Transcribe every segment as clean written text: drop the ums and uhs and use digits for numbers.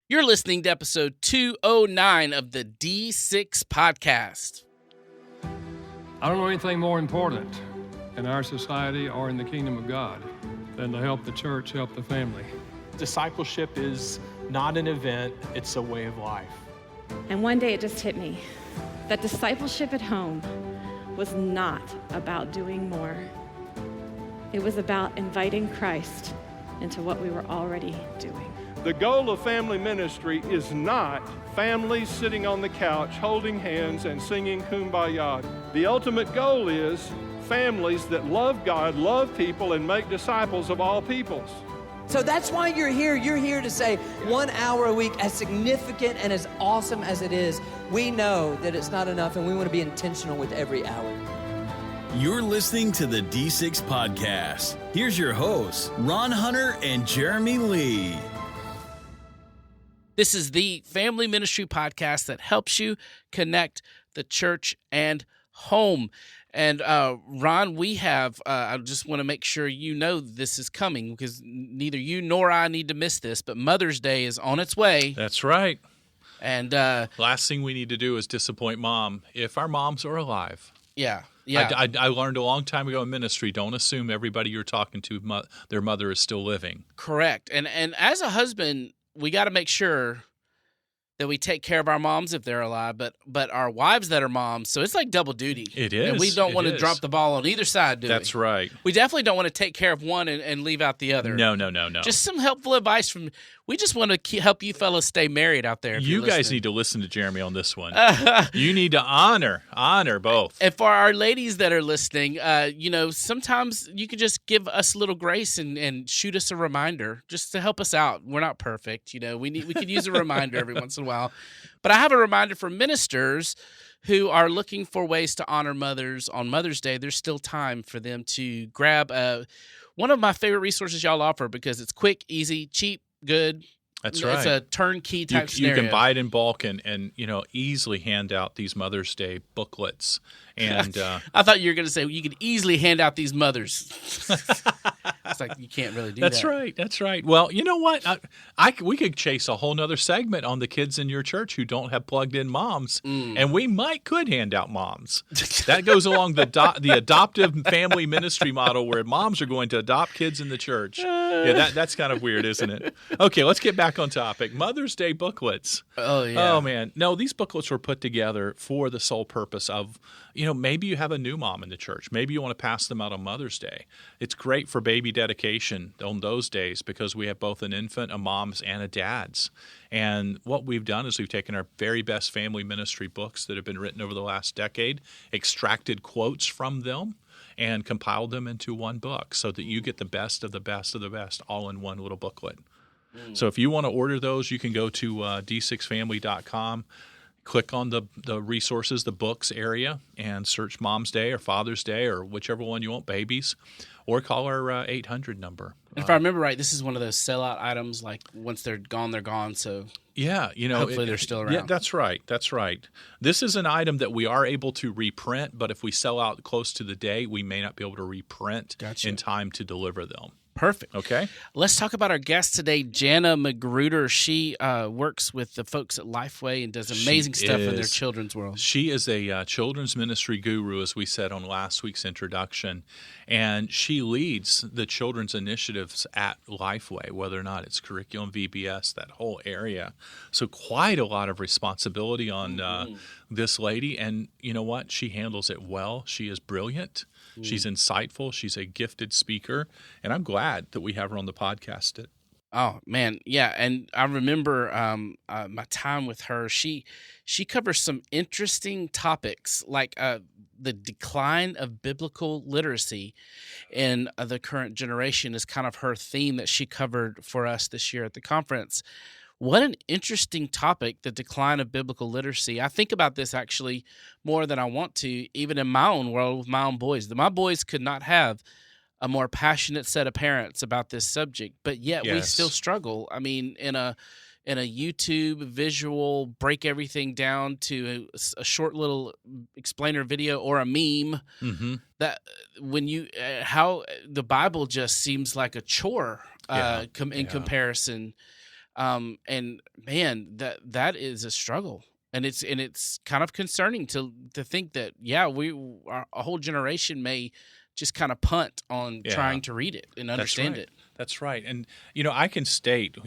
You're listening to episode 209 of the D6 podcast. I don't know anything more important in our society or in the kingdom of God than to help the church, help the family. Discipleship is not an event, it's a way of life. And one day it just hit me that discipleship at home was not about doing more. It was about inviting Christ into what we were already doing. The goal of family ministry is not families sitting on the couch holding hands and singing Kumbaya. The ultimate goal is families that love God, love people, and make disciples of all peoples. So that's why you're here. You're here to say 1 hour a week, as significant and as awesome as it is, we know that it's not enough, and we want to be intentional with every hour. You're listening to the D6 podcast. Here's your hosts, Ron Hunter and Jeremy Lee. This is the family ministry podcast that helps you connect the church and home. And Ron, we have, I just want to make sure you know this is coming because neither you nor I need to miss this, but Mother's Day is on its way. That's right. And last thing we need to do is disappoint mom if our moms are alive. Yeah. I learned a long time ago in ministry, don't assume everybody you're talking to, their mother is still living. Correct. And as a husband, we got to make sure that we take care of our moms if they're alive, but our wives that are moms, so it's like double duty. It is. And we don't want to drop the ball on either side, do we? That's right. We definitely don't want to take care of one and leave out the other. No. Just some helpful advice from. We just want to help you fellas stay married out there. You guys need to listen to Jeremy on this one. You need to honor both. And for our ladies that are listening, sometimes you could just give us a little grace and shoot us a reminder just to help us out. We're not perfect, we could use a reminder every once in a while. But I have a reminder for ministers who are looking for ways to honor mothers on Mother's Day. There's still time for them to grab one of my favorite resources y'all offer because it's quick, easy, cheap, good. That's right. It's a turnkey type scenario. You can buy it in bulk and easily hand out these Mother's Day booklets. And I thought you were going to say you could easily hand out these mothers. It's like you can't really do that. That's right. Well, you know what? We could chase a whole nother segment on the kids in your church who don't have plugged-in moms, and we could hand out moms. That goes along the adoptive family ministry model where moms are going to adopt kids in the church. Yeah, that's kind of weird, isn't it? Okay, let's get back on topic. Mother's Day booklets. Oh, yeah. Oh, man. No, these booklets were put together for the sole purpose of, maybe you have a new mom in the church. Maybe you want to pass them out on Mother's Day. It's great for baby dedication on those days because we have both an infant, a mom's, and a dad's. And what we've done is we've taken our very best family ministry books that have been written over the last decade, extracted quotes from them, and compiled them into one book so that you get the best of the best of the best all in one little booklet. So if you want to order those, you can go to d6family.com. Click on the resources, the books area, and search Mom's Day or Father's Day or whichever one you want, babies, or call our 800 number. And if I remember right, this is one of those sellout items, like once they're gone, they're gone. So yeah, hopefully they're still around. Yeah, that's right. This is an item that we are able to reprint, but if we sell out close to the day, we may not be able to reprint in time to deliver them. Perfect. Okay. Let's talk about our guest today, Jana Magruder. She works with the folks at Lifeway and does amazing stuff in their children's world. She is a children's ministry guru, as we said on last week's introduction, and she leads the children's initiatives at Lifeway, whether or not it's curriculum, VBS, that whole area. So quite a lot of responsibility on this lady, and you know what? She handles it well. She is brilliant. She's insightful. She's a gifted speaker, and I'm glad that we have her on the podcast. Oh, man, yeah, and I remember my time with her. She covers some interesting topics like the decline of biblical literacy in the current generation is kind of her theme that she covered for us this year at the conference. What an interesting topic, the decline of biblical literacy. I think about this actually more than I want to, even in my own world with my own boys. My boys could not have a more passionate set of parents about this subject, but yet we still struggle. I mean, in a YouTube visual, break everything down to a short little explainer video or a meme, that when you how the Bible just seems like a chore in comparison. And man, that is a struggle. And it's kind of concerning to think that, a whole generation may just kind of punt on trying to read it and understand it. That's right. And, I can state,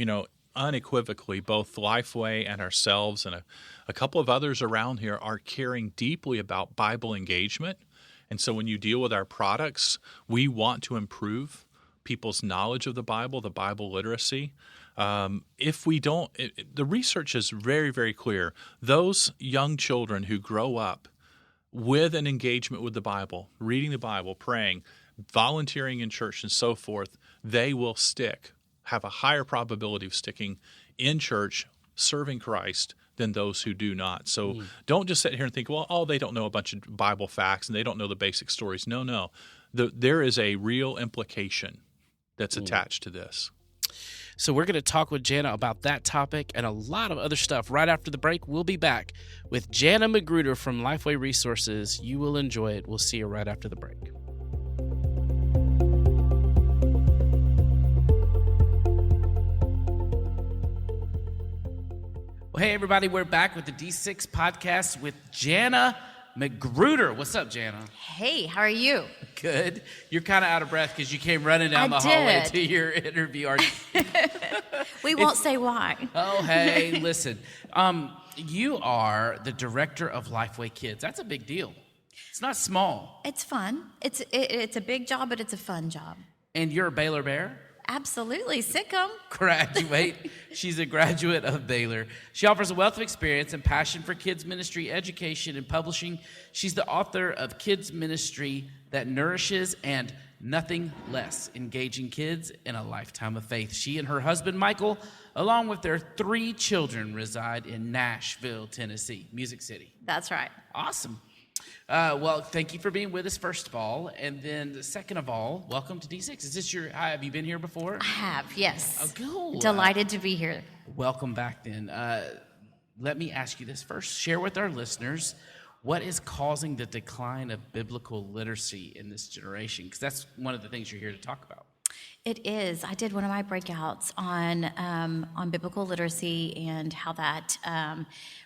unequivocally, both Lifeway and ourselves and a couple of others around here are caring deeply about Bible engagement. And so when you deal with our products, we want to improve people's knowledge of the Bible literacy. If we don't, the research is very, very clear. Those young children who grow up with an engagement with the Bible, reading the Bible, praying, volunteering in church, and so forth, they will have a higher probability of sticking in church, serving Christ, than those who do not. So don't just sit here and think, well, they don't know a bunch of Bible facts and they don't know the basic stories. No. There is a real implication that's attached to this. So we're going to talk with Jana about that topic and a lot of other stuff right after the break. We'll be back with Jana Magruder from Lifeway Resources. You will enjoy it. We'll see you right after the break. Well, hey, everybody. We're back with the D6 podcast with Jana Magruder. What's up, Jana? Hey, how are you? Good. You're kind of out of breath because you came running down the hallway to your interview. We won't say why. Oh, hey, listen. You are the director of Lifeway Kids. That's a big deal. It's not small. It's fun. It's a big job, but it's a fun job. And you're a Baylor Bear? Absolutely. Sick 'em. Graduate. She's a graduate of Baylor. She offers a wealth of experience and passion for kids ministry, education, and publishing. She's the author of Kids Ministry That Nourishes and Nothing Less, Engaging Kids in a Lifetime of Faith. She and her husband, Michael, along with their 3 children, reside in Nashville, Tennessee, Music City. That's right. Awesome. Well, thank you for being with us, first of all. And then second of all, welcome to D6. Is this have you been here before? I have, yes. Oh, cool. Delighted to be here. Welcome back then. Let me ask you this first. Share with our listeners, what is causing the decline of biblical literacy in this generation? Because that's one of the things you're here to talk about. It is. I did one of my breakouts on biblical literacy and how that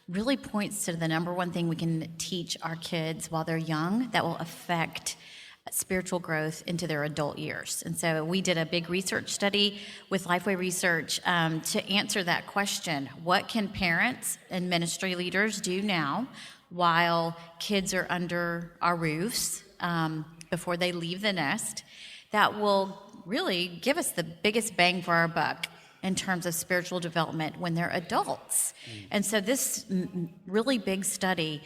really points to the number one thing we can teach our kids while they're young that will affect spiritual growth into their adult years. And so we did a big research study with Lifeway Research to answer that question. What can parents and ministry leaders do now while kids are under our roofs before they leave the nest that will really give us the biggest bang for our buck in terms of spiritual development when they're adults? And so this really big study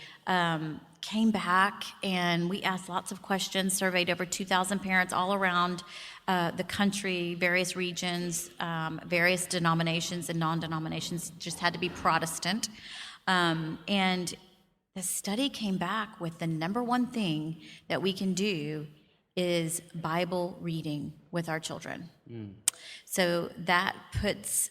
came back, and we asked lots of questions, surveyed over 2,000 parents all around the country, various regions, various denominations and non-denominations, just had to be Protestant. And the study came back with the number one thing that we can do is Bible reading with our children. So that puts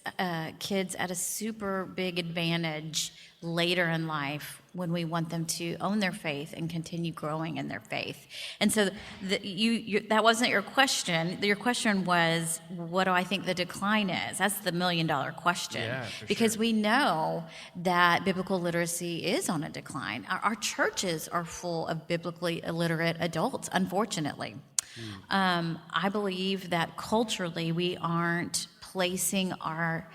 kids at a super big advantage later in life when we want them to own their faith and continue growing in their faith. And so that wasn't your question. Your question was, what do I think the decline is? That's the $1 million question. Yeah, because sure. We know that biblical literacy is on a decline. Our churches are full of biblically illiterate adults, unfortunately. I believe that culturally we aren't placing our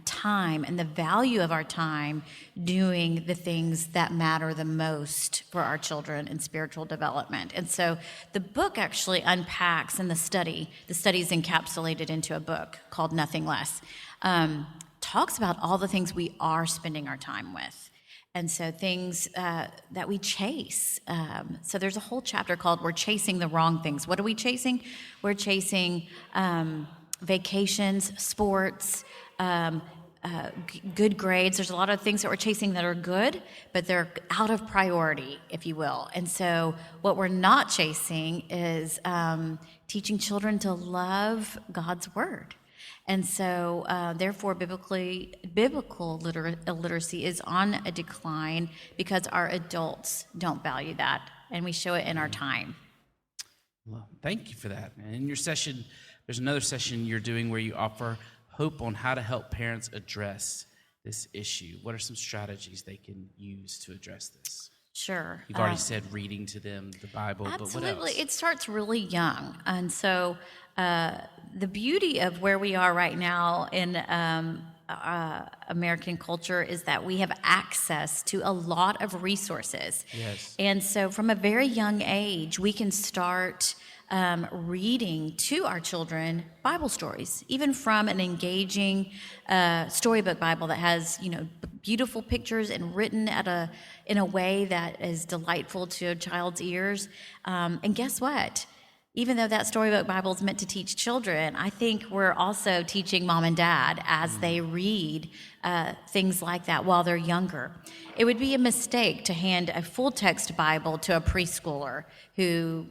time and the value of our time doing the things that matter the most for our children in spiritual development. And so the book actually unpacks in the study is encapsulated into a book called Nothing Less, talks about all the things we are spending our time with. And so things that we chase. So there's a whole chapter called We're Chasing the Wrong Things. What are we chasing? We're chasing vacations, sports, good grades. There's a lot of things that we're chasing that are good, but they're out of priority, if you will. And so what we're not chasing is teaching children to love God's word. And so, therefore, biblical illiteracy is on a decline because our adults don't value that, and we show it in our time. Well, thank you for that. And in your session, there's another session you're doing where you offer hope on how to help parents address this issue? What are some strategies they can use to address this? Sure. You've already said reading to them the Bible, Absolutely. but what else? It starts really young. And so the beauty of where we are right now in American culture is that we have access to a lot of resources. Yes. And so from a very young age, we can start reading to our children Bible stories, even from an engaging storybook Bible that has, beautiful pictures and written in a way that is delightful to a child's ears. And guess what? Even though that storybook Bible is meant to teach children, I think we're also teaching mom and dad as they read things like that while they're younger. It would be a mistake to hand a full text Bible to a preschooler who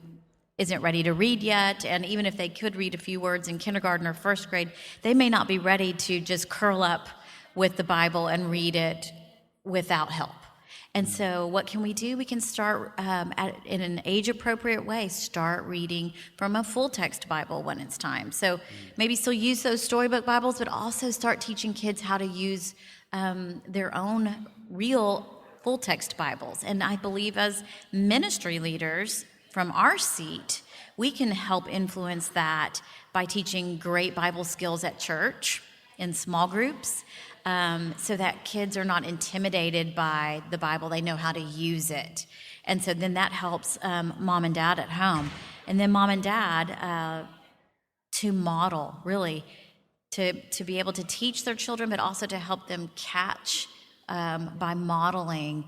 isn't ready to read yet, and even if they could read a few words in kindergarten or first grade, they may not be ready to just curl up with the Bible and read it without help. And so what can we do? We can start in an age-appropriate way, start reading from a full-text Bible when it's time. So maybe still use those storybook Bibles, but also start teaching kids how to use their own real full-text Bibles. And I believe as ministry leaders from our seat, we can help influence that by teaching great Bible skills at church in small groups, so that kids are not intimidated by the Bible. They know how to use it. And so then that helps mom and dad at home. And then mom and dad to model, really, to be able to teach their children, but also to help them catch by modeling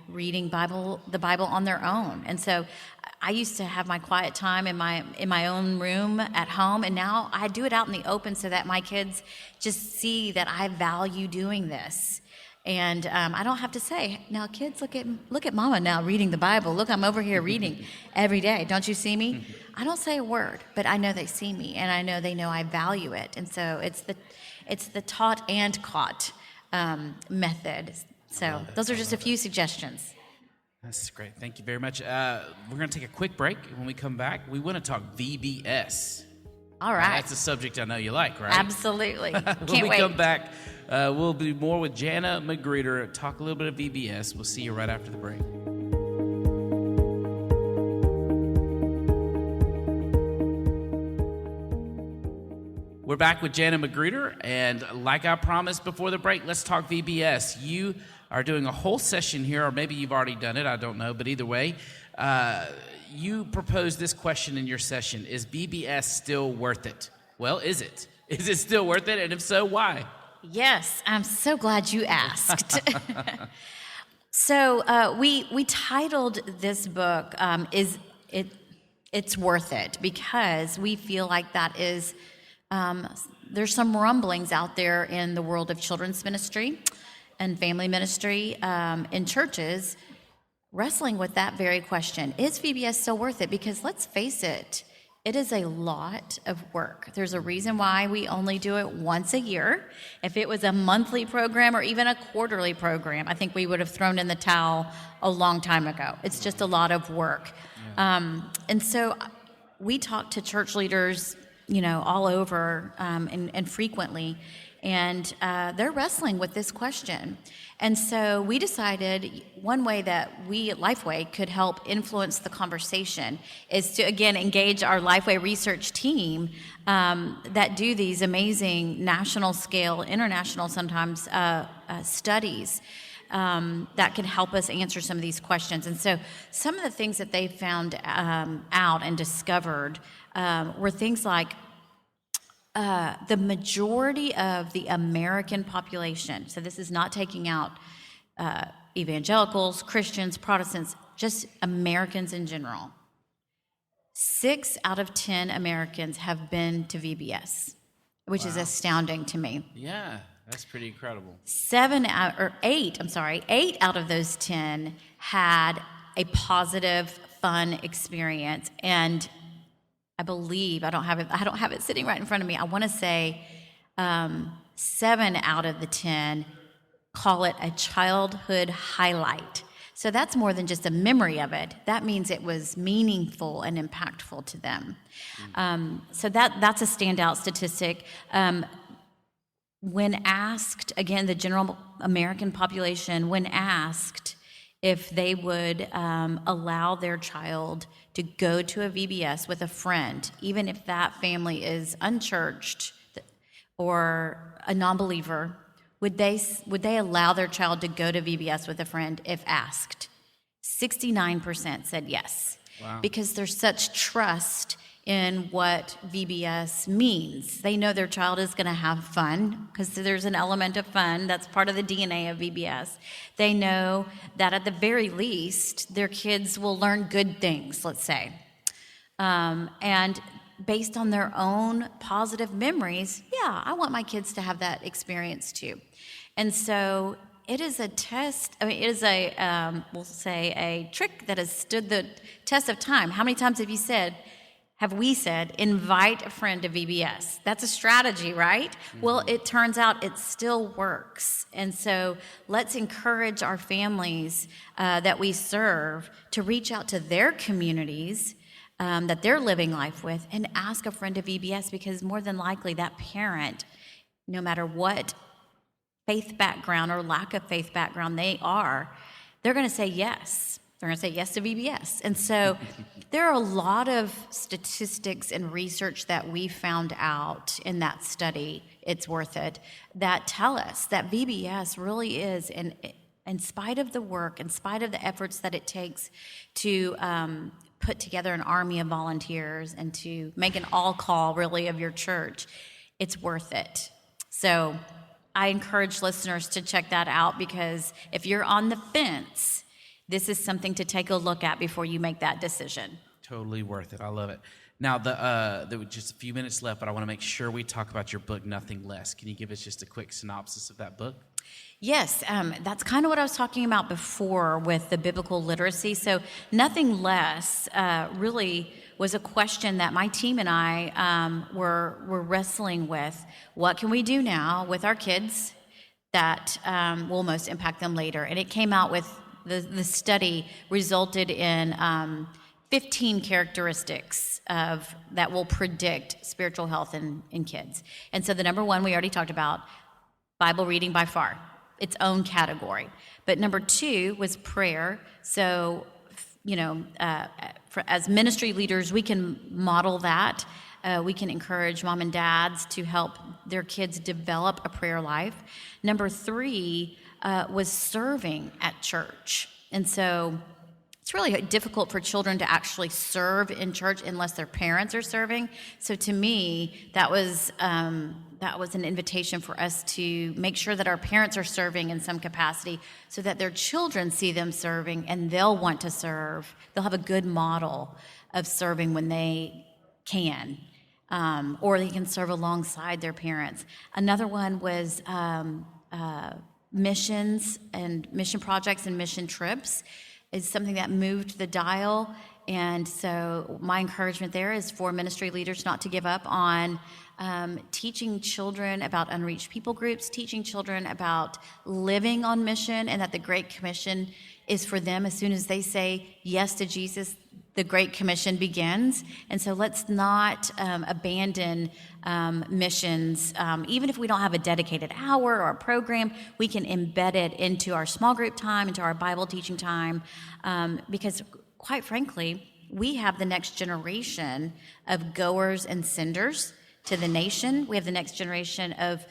reading the Bible on their own. And so I used to have my quiet time in my own room at home, and now I do it out in the open so that my kids just see that I value doing this. And I don't have to say, now kids, look at mama now reading the Bible. Look, I'm over here reading every day. Don't you see me? I don't say a word, but I know they see me, and I know they know I value it. And so it's the taught and caught method. So those are just a few suggestions. That's great. Thank you very much. We're going to take a quick break. When we come back, we want to talk VBS. All right. That's a subject I know you like, right? Absolutely. Can't When we wait. come back, we'll be more with Jana Magruder, talk a little bit of VBS. We'll see you right after the break. We're back with Jana Magruder, and like I promised before the break, let's talk VBS. You are doing a whole session here, or maybe you've already done it, I don't know, but either way, you proposed this question in your session: is VBS still worth it? Well, is it? Is it still worth it? And if so, why? Yes, I'm so glad you asked. So we titled this book, It's Worth It, because we feel like that is, there's some rumblings out there in the world of children's ministry and family ministry in churches wrestling with that very question. Is VBS still worth it? Because let's face it, it is a lot of work. There's a reason why we only do it once a year. If it was a monthly program or even a quarterly program, I think we would have thrown in the towel a long time ago. It's just a lot of work. Yeah. And so we talk to church leaders, all over and frequently, and they're wrestling with this question. And so we decided one way that we at Lifeway could help influence the conversation is to, again, engage our Lifeway research team that do these amazing national scale, international sometimes, studies that can help us answer some of these questions. And so some of the things that they found out and discovered were things like the majority of the American population, so this is not taking out evangelicals, Christians, Protestants, just Americans in general, 6 out of 10 Americans have been to VBS, which is astounding to me. Yeah, that's pretty incredible. 8 out of those 10 had a positive, fun experience, and I believe, I don't have it sitting right in front of me. I want to say 7 out of the 10 call it a childhood highlight. So that's more than just a memory of it. That means it was meaningful and impactful to them. So that's a standout statistic. when asked, again, the general American population, when asked if they would allow their child to go to a VBS with a friend, even if that family is unchurched or a non-believer, would they allow their child to go to VBS with a friend if asked? 69% said yes. Wow. Because there's such trust in what VBS means. They know their child is going to have fun because there's an element of fun. That's part of the DNA of VBS. They know that at the very least, their kids will learn good things, let's say. And based on their own positive memories, yeah, I want my kids to have that experience too. And so it is a test, it is we'll say a trick that has stood the test of time. How many times have we said, invite a friend to VBS? That's a strategy, right? Mm-hmm. Well, it turns out it still works. And so let's encourage our families that we serve to reach out to their communities that they're living life with and ask a friend to VBS, because more than likely that parent, no matter what faith background or lack of faith background they're going to say yes. They're going to say yes to VBS. And so there are a lot of statistics and research that we found out in that study, it's worth it, that tell us that VBS really is, in spite of the work, in spite of the efforts that it takes to put together an army of volunteers and to make an all-call, really, of your church, it's worth it. So I encourage listeners to check that out, because if you're on the fence, this is something to take a look at before you make that decision. Totally worth it. I love it. Now, there were just a few minutes left, but I want to make sure we talk about your book, Nothing Less. Can you give us just a quick synopsis of that book? Yes, that's kind of what I was talking about before with the biblical literacy. So Nothing Less really was a question that my team and I were wrestling with. What can we do now with our kids that will most impact them later? And it came out with the study resulted in 15 characteristics that will predict spiritual health in kids. And so the number one we already talked about, Bible reading by far, its own category. But number two was prayer. So, as ministry leaders, we can model that. We can encourage mom and dads to help their kids develop a prayer life. Number three was serving at church. And so it's really difficult for children to actually serve in church unless their parents are serving. So to me, that was an invitation for us to make sure that our parents are serving in some capacity so that their children see them serving and they'll want to serve. They'll have a good model of serving when they can, or they can serve alongside their parents. Another one was missions and mission projects and mission trips is something that moved the dial. And so my encouragement there is for ministry leaders not to give up on teaching children about unreached people groups, teaching children about living on mission, and that the Great Commission is for them. As soon as they say yes to Jesus, the Great Commission begins. And so let's not abandon missions. Even if we don't have a dedicated hour or a program, we can embed it into our small group time, into our Bible teaching time, because quite frankly, we have the next generation of goers and senders to the nation. We have the next generation of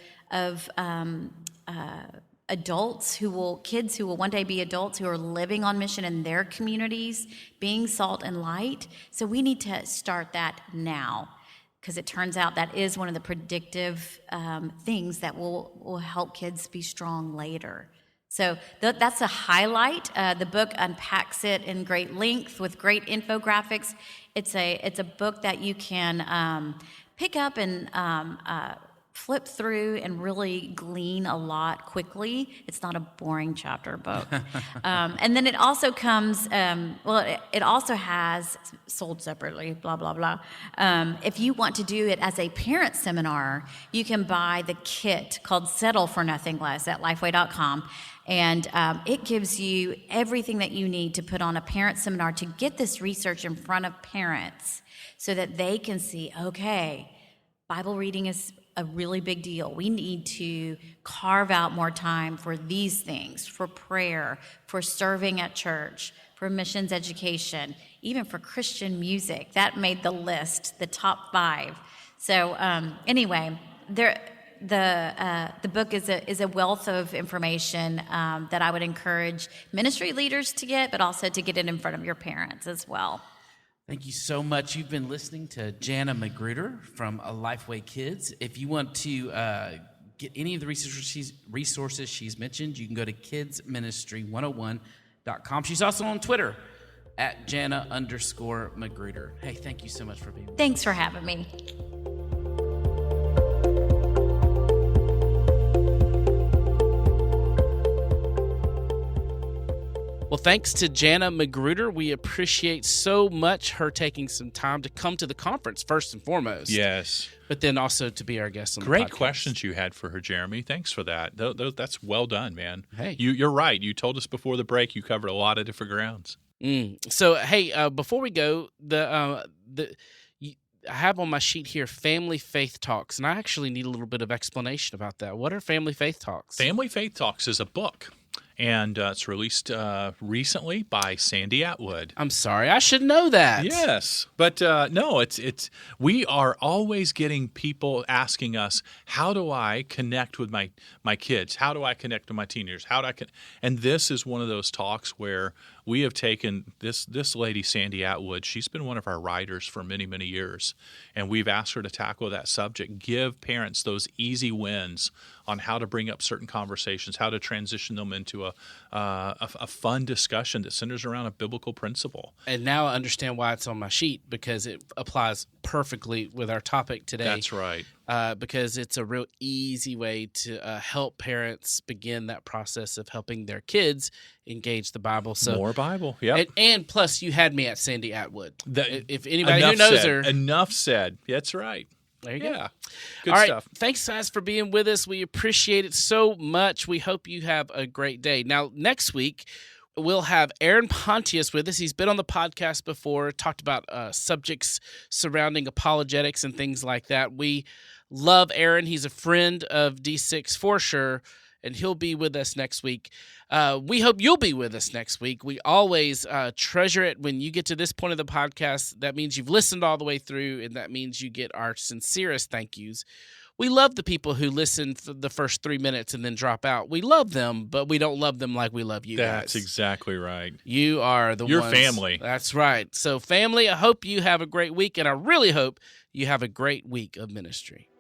adults kids who will one day be adults who are living on mission in their communities, being salt and light. So we need to start that now, because it turns out that is one of the predictive things that will help kids be strong later. So that's a highlight. The book unpacks it in great length with great infographics. It's a book that you can pick up and flip through and really glean a lot quickly. It's not a boring chapter book. And then it also comes, it also has, sold separately, blah, blah, blah. If you want to do it as a parent seminar, you can buy the kit called Settle for Nothing Less at Lifeway.com. And it gives you everything that you need to put on a parent seminar to get this research in front of parents so that they can see, okay, Bible reading is a really big deal. We need to carve out more time for these things, for prayer, for serving at church, for missions education, even for Christian music. That made the list, the top 5. So anyway, the book is a wealth of information that I would encourage ministry leaders to get, but also to get it in front of your parents as well. Thank you so much. You've been listening to Jana Magruder from Lifeway Kids. If you want to get any of the resources she's mentioned, you can go to kidsministry101.com. She's also on Twitter at Jana_Magruder. Hey, thank you so much for being with us. Thanks for having me. Well, thanks to Jana Magruder. We appreciate so much her taking some time to come to the conference, first and foremost. Yes. But then also to be our guest on the podcast. Great questions you had for her, Jeremy. Thanks for that. That's well done, man. Hey. You're right. You told us before the break you covered a lot of different grounds. So, hey, before we go, I have on my sheet here Family Faith Talks, and I actually need a little bit of explanation about that. What are Family Faith Talks? Family Faith Talks is a book. And it's released recently by Sandy Atwood. I'm sorry, I should know that. Yes, but no, it's we are always getting people asking us, how do I connect with my kids? How do I connect with my teenagers? And this is one of those talks where we have taken this lady, Sandy Atwood. She's been one of our writers for many, many years, and we've asked her to tackle that subject, give parents those easy wins on how to bring up certain conversations, how to transition them into a fun discussion that centers around a biblical principle. And now I understand why it's on my sheet, because it applies perfectly with our topic today. That's right. Because it's a real easy way to help parents begin that process of helping their kids engage the Bible. So more Bible, yeah. And plus, you had me at Sandy Atwood. If anybody who knows her, enough said. That's right. There you go. Good All right. stuff. Thanks, guys, for being with us. We appreciate it so much. We hope you have a great day. Now, next week, we'll have Aaron Pontius with us. He's been on the podcast before, talked about subjects surrounding apologetics and things like that. We love Aaron. He's a friend of D6 for sure, and he'll be with us next week. We hope you'll be with us next week. We always treasure it when you get to this point of the podcast. That means you've listened all the way through, and that means you get our sincerest thank yous. We love the people who listen for the first 3 minutes and then drop out. We love them, but we don't love them like we love you guys. That's exactly right. You are the Your ones. family. That's right. So, family, I hope you have a great week, and I really hope you have a great week of ministry.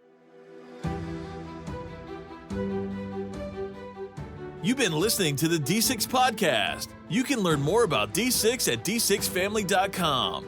You've been listening to the D6 Podcast. You can learn more about D6 at d6family.com.